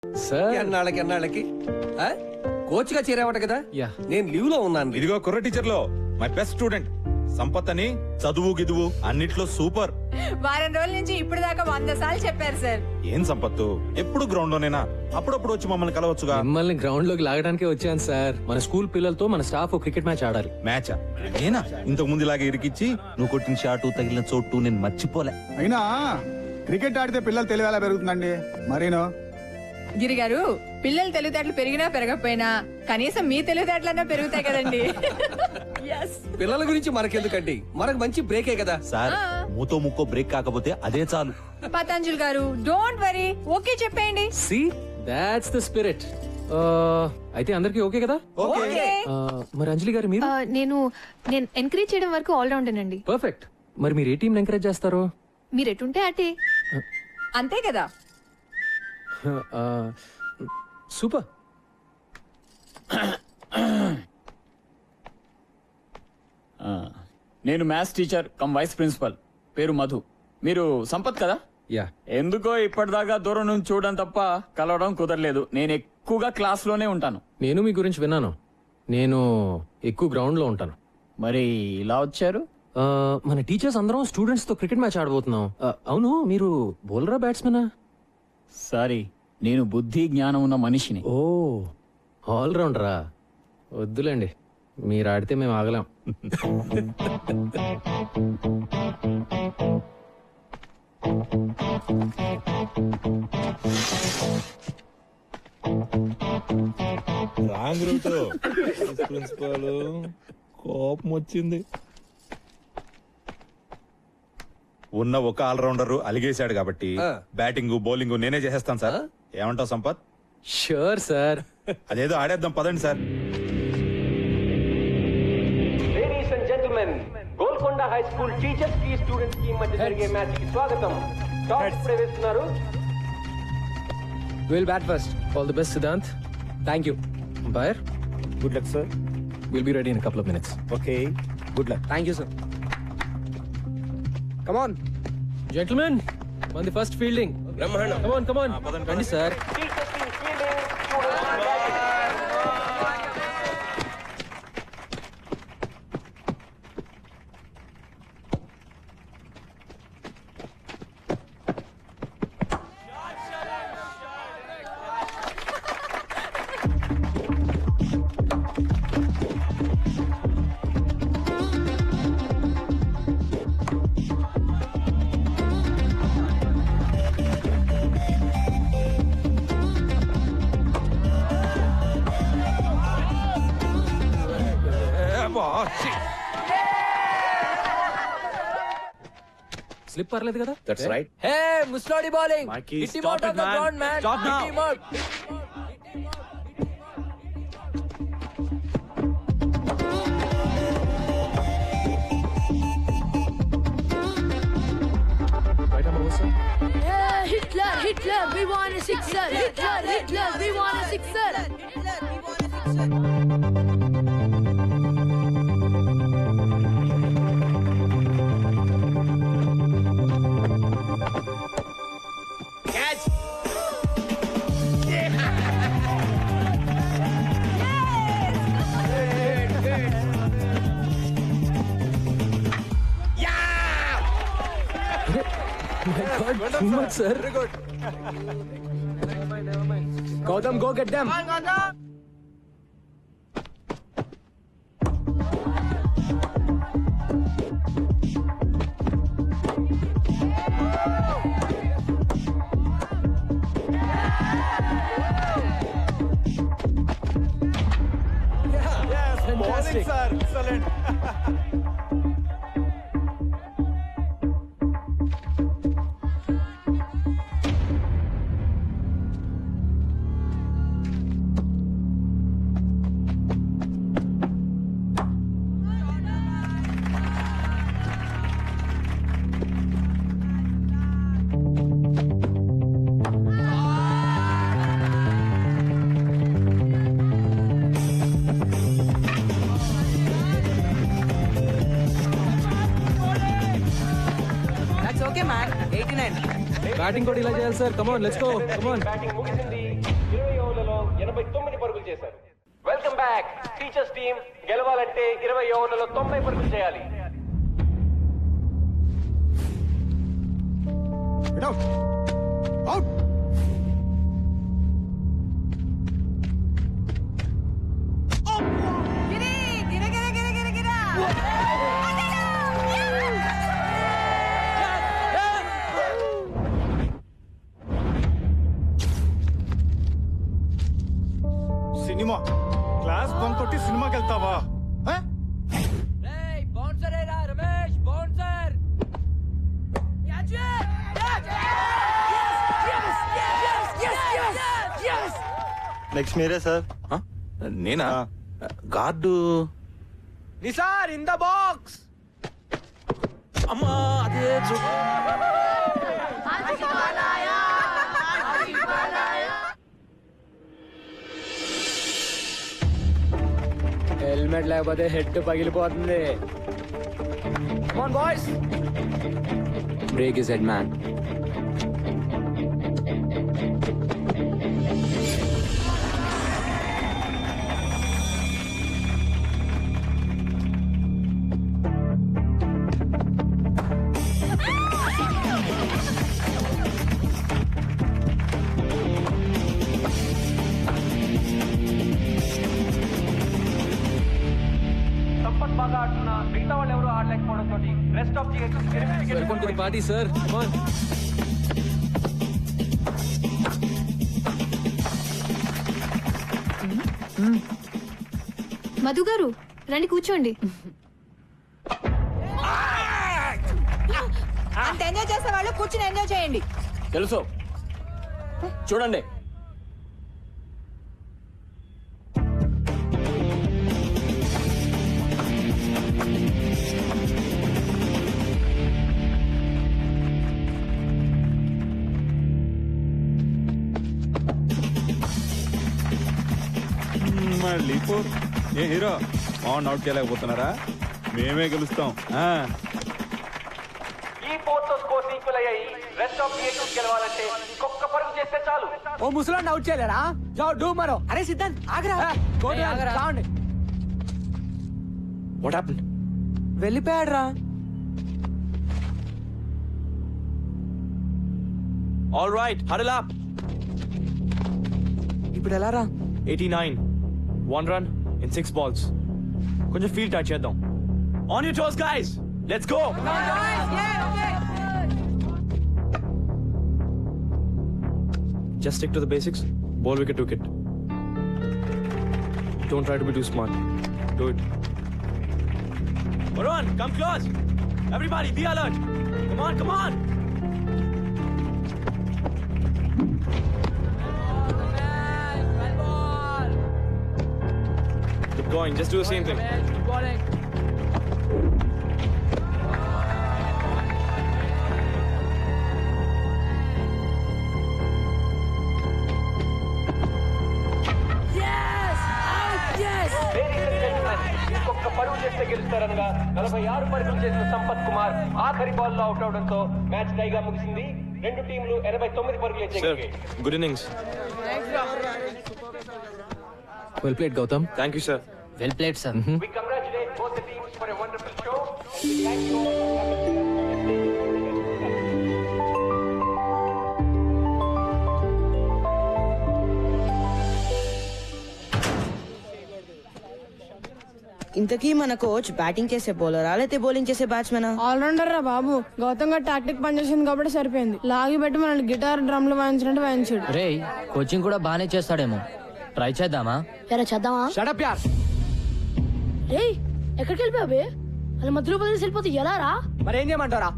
Sir ఎన్నాళ్ళకి coach గా చేరావట కదా. నేను లీవ్ లో ఉన్నాను. ఇదిగో కుర్ర టీచర్ లో మై బెస్ట్ స్టూడెంట్ సంపత్ అని, చదువు గిదువు అన్నిట్లో సూపర్. వారం రోజుల నుంచి ఇప్పుడు దాకా 100 సార్లు చెప్పారు సార్. ఏం సంపత్తు, ఎప్పుడు గ్రౌండ్ లోనేనా? అప్పుడప్పుడు వచ్చి మమ్మల్ని కలవచ్చుగా. మిమ్మల్ని గ్రౌండ్ లోకి లాగడానికే వచ్చాను సార్. మన స్కూల్ పిల్లలతో మన స్టాఫ్ క్రికెట్ మ్యాచ్ ఆడాలి. మ్యాచా? నేనా? ఇంతకు ముందు ఇలాగే ఇరికిచ్చి నువ్వు కొట్టిన షాటు తగిలిన చోటు నేను మర్చిపోలే. అయినా క్రికెట్ ఆడితే పిల్లలు తెలివి ఎలా పెరుగుతుందండి మరీను. గిరి గారు, పిల్లల తెలివితేటలు పెరిగినా పెరగకపోయినా కనీసం మీ తెలివితేటలన్నా పెరుగుతాయి కదండి. Yes. పిల్లల గురించి మనకెందుకండి, మనకు మంచి బ్రేకే కదా. సార్ మూతో ముక్కో బ్రేక్ కాకపోతే అదే చాలు. పతంజలి గారు, డోంట్ వరీ, ఓకే చెప్పేయండి. See that's the spirit. అయితే అందరికి ఓకే కదా? ఓకే. మరి అంజలి గారు మీరు? నేను ఎంకరేజ్ చేయడం వరకు ఆల్ రౌండర్ అండి. పర్ఫెక్ట్. మరి మీరు ఏ టీం ఎంకరేజ్ చేస్తారు? మీరు ఎటుంటే అటే. అంతే కదా. సూపర్. నేను maths teacher cum vice principal, పేరు మధు. మీరు సంపత్ కదా? యా. ఎందుకో ఇప్పటిదాకా దూరం నుంచి చూడడం తప్ప కలవడం కుదరలేదు. నేను ఎక్కువగా క్లాస్ లోనే ఉంటాను. నేను మీ గురించి విన్నాను. నేను ఎక్కువ గ్రౌండ్ లో ఉంటాను. మరి ఇలా వచ్చారు? మన టీచర్స్ అందరం స్టూడెంట్స్ తో క్రికెట్ మ్యాచ్ ఆడబోతున్నాం. అవును, మీరు బౌలరా బ్యాట్స్మెనా? సారీ, నేను బుద్ధి జ్ఞానం ఉన్న మనిషిని. ఓ, ఆల్ రౌండరా? వద్దులేండి, మీరు ఆడితే మేము ఆగలేం. Wrong route. ప్రిన్సిపల్ కోపం వచ్చింది. ఉన్న ఒక ఆల్రౌండర్ అలిగేశాడు కాబట్టి బ్యాటింగ్ బౌలింగ్ నేనే చేసేస్తాను సార్. ఏమంటావు సంపత్? Sure sir. అదేదో ఆడేద్దాం పదండి sir. Ladies and gentlemen, Golconda high school teachers కి స్టూడెంట్స్ కి మధ్య జరిగే మ్యాచ్ కి స్వాగతం. టాస్ ప్రవేశిస్తున్నారు. Will bat first. All the best Siddhant. Thank you. Umpire, good luck sir. Will be ready in couple of minutes. Okay, good luck. Thank you sir. Come on gentlemen, మన the first fielding. Come on రండి sir. Teachers team fielding, students batting. Slip పర్లేదు కదా? That's right. Hey, ముస్లాడి bowling. Hit him out of the ground, man. Stop now. Hit him out. Right arm over, sir. Yeah, Hitler, we want a sixer. Hitler, we want a sixer. My God, too much, sir. Very good. Gautam, go get them. Fantastic. sir. Excellent. Batting కూడా ఇలా చేయాలి sir. Come on, let's go. Come on. Batting ముగిసింది. Back. Teachers team గెలవాలంటే 20 ఓవర్లలో 90 పరుగులు చేయాలి. Get out. Out. Cinema class bunk కొట్టి సినిమాకి వెళ్తావా? ఆ? నెక్స్ట్ మీరే సార్. నేనా guard Nisar in the box. అమ్మా అదే హెల్మెట్ లేకపోతే హెడ్ పగిలిపోతుంది. Boys break is head man. Sampath బాగా ఆడుతున్నా, మిగతా వాళ్ళు ఎవరు ఆడలేకపోవడంతో rest of the welcome to the party sir. Madhu గారు రండి కూర్చోండి. అంత ఎంజాయ్ చేసే వాళ్ళు కూర్చుని ఎంజాయ్ చేయండి. తెలుసు, చూడండి. మళ్ళీ ఏ హీరో అవుట్ చేయలేకపోతున్నారా? మేమే గెలుస్తాం. ఈ 4తో స్కోర్స్ ఈక్వల్ అయ్యాయి. రెస్ట్ ఆఫ్ ది గెలవాలంటే ఇంకొక పరుగు చేస్తే చాలు. ఓ ముసలాన్ని అవుట్ చేయలేరా? జావ్ డూ మరో. అరే సిద్ధాంత్ ఆగరా. రావండి. What happened? వెళ్ళిపోయాడు రా. All right, huddle up. ఇప్పుడు ఎలా రా? 89, 1 run in 6 balls. కొంచెం ఫీల్డ్ టచ్ చేద్దాం. On your toes guys, let's go. Just stick to the basics. Ball wicket to wicket. Don't try to be too smart. Do it. Varun, come close. Everybody, be alert. Come on, come on. Keep going. Just do the same thing. ఇంకొక పరుగు చేస్తే గెలుస్తారనగా 46 పరుగులు చేసిన సంపత్ కుమార్ ఆఖరి ball లో out అవడంతో match టైగా ముగిసింది. రెండు టీంలు 89 పరుగులు Sir, చేయగలిగాయి. good innings. Well played Gautam. Thank you, sir. Well played sir. We congratulate both the teams for a wonderful show. We thank you all. ఇంతకీ మన కోచ్ బ్యాటింగ్ చేసే బౌలరా లేకపోతే బౌలింగ్ చేసే బ్యాట్స్మెనా? ఆల్రౌండర్ రా బాబు. గౌతమ్ గారు టాక్టిక్ పనిచేసింది కాబట్టి సరిపోయింది. లాగి పెట్టి మనల్ని గిటార్ డ్రమ్లు వాయించినట్టు వాయించాడు. రే కోచింగ్ కూడా బానే చేస్తాడేమో. ట్రై చేద్దామా? ఎరా చేద్దామా? షట్ అప్ యార్. రేయ్ ఎక్కడికి వెళ్ళిపోయావే? అలా మధ్యలో వదిలేసి వెళ్ళిపోతే ఎలా రా? మరేం చేయమంటారా?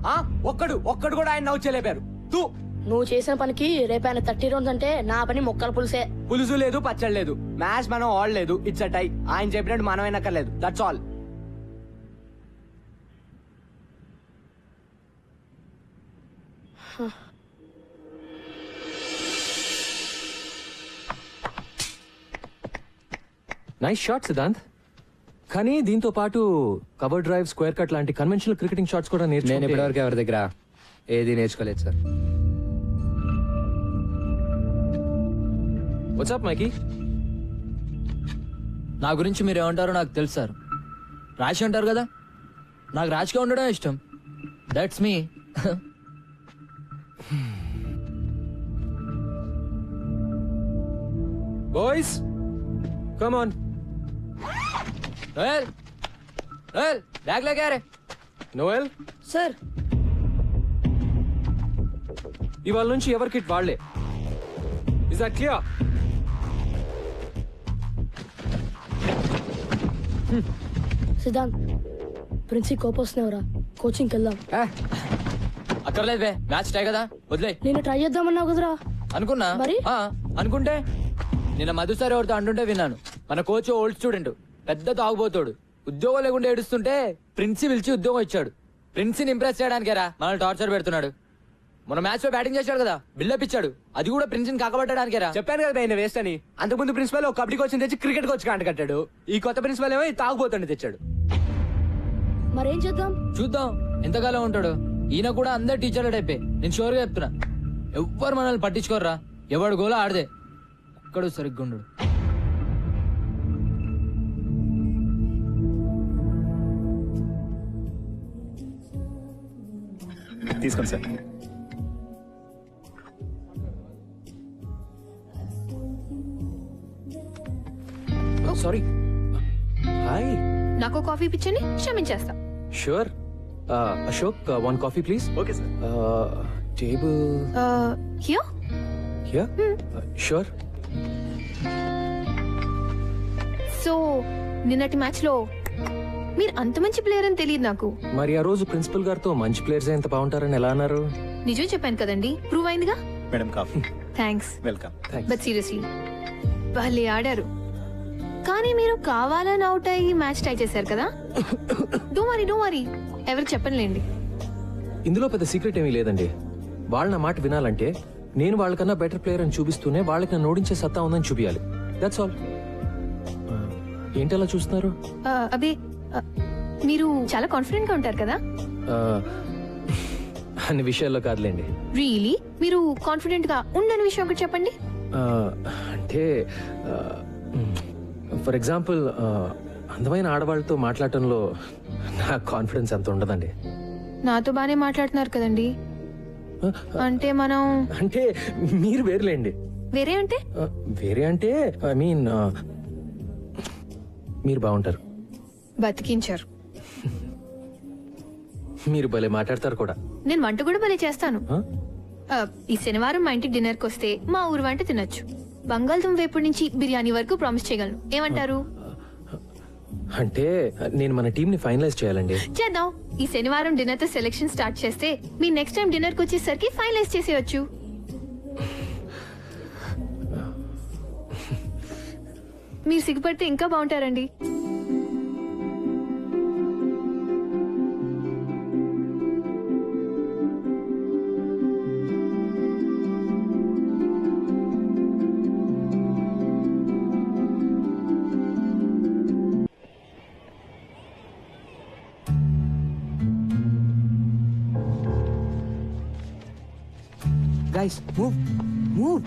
ఒక్కడు కూడా ఆయన అవుట్ చేయలేపారు. తూ నువ్వు చేసిన పనికి రేపైన 30 రౌండ్స్ అంటే నా పని మొక్కల పులుసే. పులుసు లేదు, పచ్చడి లేదు. మ్యాచ్ మనం ఆడలేదు. It's a tie. ఆయన చెప్పినట్టు మనం అయినక్కర్లేదు. That's all. Nice shot Siddhant. కానీ దీంతో పాటు కవర్ డ్రైవ్, స్క్వేర్ కట్ లాంటి కన్వెన్షనల్ క్రికెటింగ్ షాట్స్ కూడా నేను నేర్చుకుంటే ఇప్పటివరకు ఎవరి దగ్గర ఏది నేర్చుకోలేదు సార్. వాట్సాప్ మైకీ? నా గురించి మీరు ఏమంటారో నాకు తెలుసు సార్. రాశి అంటారు కదా, నాకు రాశిగా ఉండడం ఇష్టం. That's me. Boys come on. Noel, Noel bag లేకే రే. నోయల్, సార్ ఇవాళ నుంచి ఎవరి కిట్ వాళ్లే. Is that clear? సిద్ధాంత్ ప్రిన్సి కోపొస్తున్నావురా, కోచింగ్కి వెళ్దాం. అక్కర్లేదు బే, మ్యాచ్ టై కదా, వదిలే. నేను ట్రై చేద్దామన్నావు కదరా. అనుకున్నా మరి? అనుకుంటే నిన్న మధు సార్ ఎవరితో అంటుంటే విన్నాను. మన కోచ్ ఓల్డ్ స్టూడెంట్, పెద్ద తాగుబోతాడు. ఉద్యోగం లేకుండా ఏడుస్తుంటే ప్రిన్సి పిలిచి ఉద్యోగం ఇచ్చాడు. ప్రిన్సిని ఇంప్రెస్ చేయడానికేరా మనల్ని టార్చర్ పెడుతున్నాడు. మన మ్యాచ్ లో బ్యాటింగ్ చేశాడు కదా, బిల్డప్ ఇచ్చాడు. అది కూడా ప్రిన్సిని కాకబట్టడానికేరా. చెప్పాను కదా ఆయన వేస్ట్ అని. అంతకుముందు ప్రిన్సిపల్ ఒక కబడ్డీ కోచ్ తెచ్చి క్రికెట్ కోచ్ కాంట కట్టాడు. ఈ కొత్త ప్రిన్సిపల్ ఏమో తాగుబోతుండే తెచ్చాడు. మరేం చేద్దాం? చూద్దాం ఎంతకాలం ఉంటాడు. ఈయన కూడా అందరు టీచర్ల టైపే. నేను షూర్ గా చెప్తున్నా, ఎవ్వరు మనల్ని పట్టించుకోర్రా. ఎవడు గోలా ఆడదే, ఒక్కడు సరిగ్గా ఉండడు. తీసుకోండి సార్. సారీ. హాయ్. నాకు కాఫీ పిచ్చని క్షమించేస్తా. Sure. Ashok, one coffee please. Okay sir. Table here. Here. Sure. So నిన్నటి మ్యాచ్ లో మీరు అంత మంచి ప్లేయర్ అని తెలియదు నాకు. మరి ఆ రోజు ప్రిన్సిపల్ గారితో మంచి ప్లేయర్స్ ఎంత బాగుంటారని ఎలా అన్నారు? నిజం చెప్పాను కదండి, ప్రూవ్ అయిందిగా. Madam coffee. Thanks. Welcome. But seriously వాళ్ళే ఆడారు. కానీ మీరు కావాలని అవుట్ అయ్యి మ్యాచ్ టై చేశారు కదా. డోంట్ వరీ, ఎవరికి చెప్పనులేండి. ఇందులో పెద్ద సీక్రెట్ ఏమీ లేదండి. వాళ్ళ నా మాట వినాలంటే నేను వాళ్ళకన్నా బెటర్ ప్లేయర్ అని చూపిస్తూనే వాళ్ళకి నన్ను ఓడించే సత్తా ఉందని చూపించాలి. That's all. ఏంటి అలా చూస్తున్నారు? అబే మీరు చాలా కాన్ఫిడెంట్ గా ఉంటారు కదా. అన్ని విషయాల్లో కాదులేండి. రియలీ మీరు కాన్ఫిడెంట్ గా ఉండని విషయం ఒకటి చెప్పండి. అంటే ఫర్ ఎగ్జాంపుల్ అందమైన ఆడవాళ్ళతో మాట్లాడటంలో నా కాన్ఫిడెన్స్ అంత ఉండదండి. నాతో బానే మాట్లాడుతున్నారు కదండి. అంటే మనం అంటే మీరు వేరులేండి. వేరే అంటే వేరే అంటే ఐ మీన్ మీరు బాగుంటారు. బతికించారు. మీరు భలే మాట్లాడతారు కూడా. నేను వంట కూడా భలే చేస్తాను. ఈ శనివారం మా ఇంటికి డిన్నర్ కి వస్తే మా ఊరు వంట తినొచ్చు. బంగాళదుంప వేపుడు నుంచి బిర్యానీ వరకు ప్రామిస్ చేయగలను. ఏమంటారు? అంటే నేను మన టీం ని ఫైనలైజ్ చేయాలండి. చేద్దాం. ఈ శనివారం డిన్నర్ తో సెలెక్షన్ స్టార్ట్ చేస్తే మీ నెక్స్ట్ టైం డిన్నర్ కి వచ్చేసరికి ఫైనలైజ్ చేసేయచ్చు. మీరు సిగ్గుపడితే ఇంకా బాగుంటారండి. Guys move.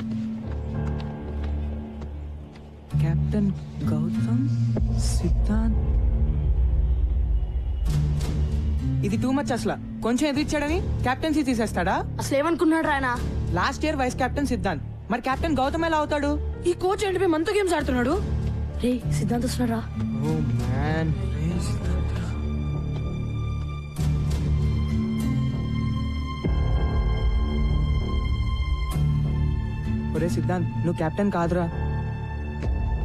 Captain Gautam Siddhant. ఇది టూ మచ్ అసలు. కొంచెం ఎదిరిచ్చాడని కెప్టెన్సీ తీసేస్తాడా? అసలు ఏమనుకున్నాడు ఆయన? Last year vice captain Siddhant, మరి కెప్టెన్ గౌతమ్ ఎలా అవుతాడు? ఈ కోచ్ ఏంటి మనతో గేమ్స్ ఆడుతున్నాడు? రే సిద్ధాంత్ వస్తున్నాడా? Oh man. ఒరే సిద్ధాంత్, నువ్వు కెప్టెన్ కాదురా.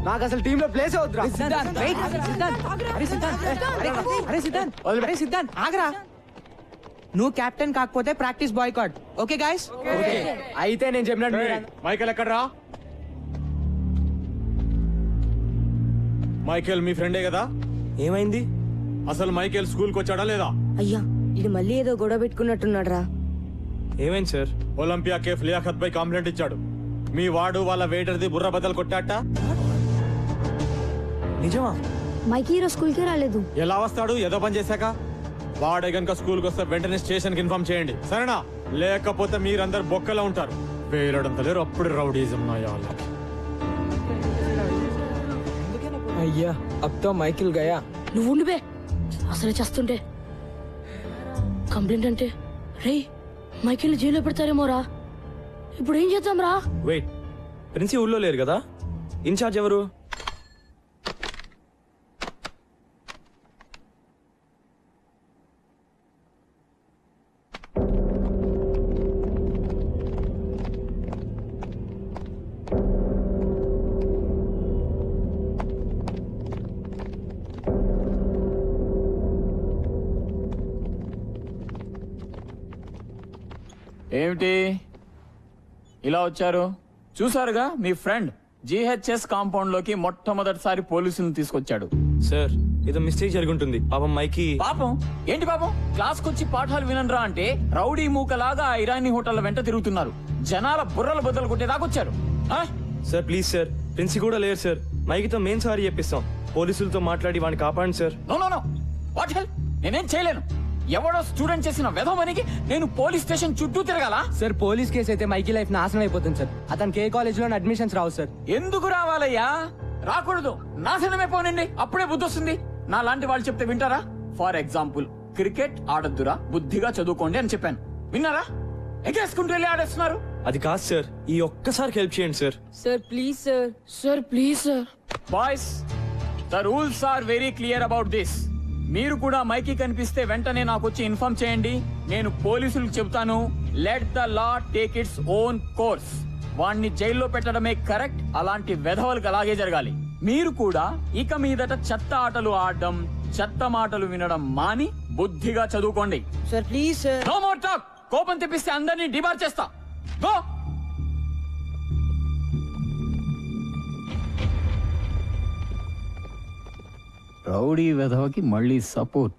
నాకు అసలు టీమ్ లో ప్లేస్ అవుతురా. సిద్ధాంత్, wait. సిద్ధాంత్, అరే సిద్ధాంత్, అరే సిద్ధాంత్, అరే సిద్ధాంత్, ఆగరా. నువ్వు కెప్టెన్ కాకపోతే ప్రాక్టీస్ బాయ్కాట్. Okay guys? అయితే నేను చెప్పినట్టు మైకేల్ ఎక్కడ్రా? మైకేల్ మీ ఫ్రెండే కదా? ఏమైంది? అసలు మైకేల్ స్కూల్ కి వచ్చాడా లేదా? అయ్యా ఇది మళ్ళీ ఏదో గొడవ పెట్టుకున్నట్టున్నాడు రా. ఏమైంది సార్? ఒలింపియా కేఫ్ లియాఖత్ పై కంప్లైంట్ ఇచ్చాడు. మీ వాడు వాళ్ళ వెయిటర్ది బుర్ర బద్దలు కొట్టాట. నిజమా? మైకి ఈరోజు స్కూల్ కి రాలేదు. ఎలా వస్తాడు? ఏదో పని చేశాక. వాడే గనుక స్కూల్ కి వస్తే వెంటనే స్టేషన్ కి ఇన్ఫార్మ్ చేయండి, సరేనా? లేకపోతే మీరందరు బొక్కలో ఉంటారు. వేలడంత లేరు, అప్పుడు రౌడీజం నా వాళ్ళకి. భయ్యా అబ్ తో మైకిల్ గయా. నువ్వు ఉండు బే, అసలే చేస్తుంటే కంప్లైంట్ అంటే రే మైకిల్ జైల్లో పెడతారేమోరా. ఇప్పుడు ఏం చేద్దాం రా? వెయిట్, ప్రిన్సి ఊళ్ళో లేరు కదా, ఇన్ఛార్జ్ ఎవరు? ఏమిటి ఇలా వచ్చారు? చూసారుగా మీ ఫ్రెండ్ జిహెచ్ఎస్ కాంపౌండ్ లోకి మొట్టమొదటిసారి పోలీసులను తీసుకొచ్చాడు. సార్ ఏదో మిస్టేక్ జరుగుంటుంది, పాపం మైకి. పాపం ఏంటి పాపం? క్లాస్ కొచ్చి పాఠాలు వినరా అంటే రౌడీ మూకలాగా ఆ ఇరానీ హోటల్ వెంట తిరుగుతున్నారు. జనాల బుర్రలు బద్దలు కొట్టేదాకొచ్చారు. సార్ ప్లీజ్ సార్, ప్రిన్సి కూడా లేరు సార్. మైకితో మెయిన్ సారీ చెప్పిస్తాం, పోలీసులతో మాట్లాడి వాడిని కాపాడండి sir. No no no, what hell, నేనేం చేయలేను. ఎవడో స్టూడెంట్ చేసిన వెధవనికి నేను పోలీస్ స్టేషన్ చుట్టూ తిరగాల? సార్ పోలీస్ కేసు అయితే మైకి లైఫ్ నాశనం అయిపోతుంది సార్. అతనికి ఏ కాలేజ్ లో అడ్మిషన్స్ రావు సార్. ఎందుకు రావాలయ్యా? రాకూడదు, నాశనమే పోనండి, అప్పుడే బుద్ధి వస్తుంది. నా లాంటి వాళ్ళు చెప్తే వింటారా? ఫర్ ఎగ్జాంపుల్, క్రికెట్ ఆడొద్దురా, బుద్ధిగా చదువుకోండి అని చెప్పాను. విన్నారా? ఎగేసుకుంటూ వెళ్ళి ఆడేస్తున్నారు. అది కాదు సార్, ఈ ఒక్కసారి హెల్ప్ చేయండి sir. Sir please sir. Sir please sir. Boys, the rules are very clear about this. మీరు కూడా మైకి కనిపిస్తే వెంటనే నాకు వచ్చి ఇన్ఫార్మ్ చేయండి. నేను పోలీసులకు చెబుతాను. Let the law take its own course. వాణ్ణి జైల్లో పెట్టడమే కరెక్ట్. అలాంటి వెధవలకు అలాగే జరగాలి. మీరు కూడా ఇక మీదట చెత్త ఆటలు ఆడడం, చెత్త మాటలు వినడం మాని బుద్ధిగా చదువుకోండి. Sir please sir. No more talk. కోపం తెప్పిస్తే అందరినీ డిబార్ చేస్తా. గో. రౌడీ వెధవకి మళ్ళీ సపోర్ట్.